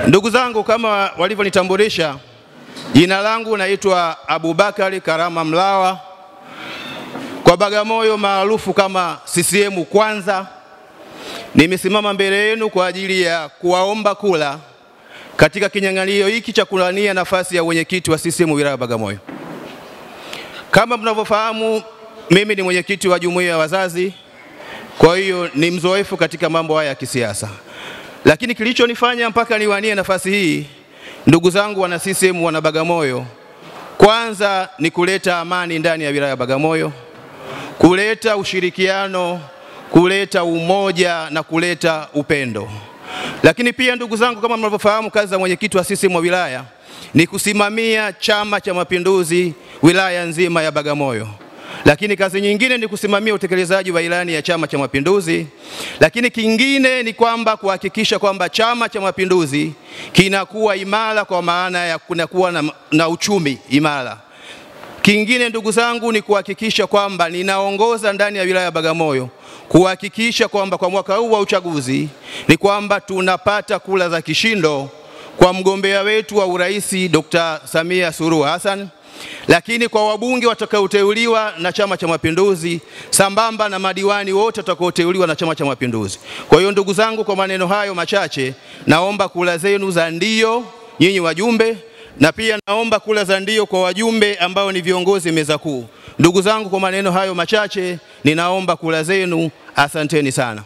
Ndugu zangu, kama walivyonitambulisha, jina langu naitwa Abubakari Karama Mlawa, kwa Bagamoyo maarufu kama CCM Kwanza. Nimesimama mbele yenu kwa ajili ya kuwaomba kula katika kinyang'anyiro hiki cha kuwania nafasi ya mwenyekiti wa CCM wilaya Bagamoyo. Kama mnavyofahamu, mimi ni mwenyekiti wa jumuiya ya wazazi, kwa hiyo ni mzoefu katika mambo haya ya kisiasa. Lakini kilichonifanya mpaka niwanie nafasi hii, ndugu zangu wana CCM wana Bagamoyo, kwanza ni kuleta amani ndani ya wilaya ya Bagamoyo, kuleta ushirikiano, kuleta umoja na kuleta upendo. Lakini pia ndugu zangu, kama mnavyofahamu, kazi za mwenyekiti wa CCM wa wilaya ni kusimamia Chama cha Mapinduzi wilaya nzima ya Bagamoyo. Lakini kazi nyingine ni kusimamia utekelezaji wa ilani ya Chama cha Mapinduzi. Lakini kingine ni kwamba kuhakikisha kwamba Chama cha Mapinduzi kinakuwa imara, kwa maana ya kunakuwa na uchumi imara. Kingine ndugu zangu ni kuhakikisha kwamba ninaongoza ndani ya wilaya ya Bagamoyo, kuhakikisha kwamba kwa mwaka huu wa uchaguzi ni kwamba tunapata kula za kishindo kwa mgombea wetu wa urais Dr. Samia Suluhu Hassan, lakini kwa wabunge watakaoteuliwa na Chama cha Mapinduzi, sambamba na madiwani wote watakaoteuliwa na Chama cha Mapinduzi. Kwa hiyo ndugu zangu, kwa maneno hayo machache, naomba kula zenu za ndio nyinyi wajumbe, na pia naomba kula za ndio kwa wajumbe ambao ni viongozi meza kuu. Ndugu zangu, kwa maneno hayo machache, ninaomba kula zenu. Asanteni sana.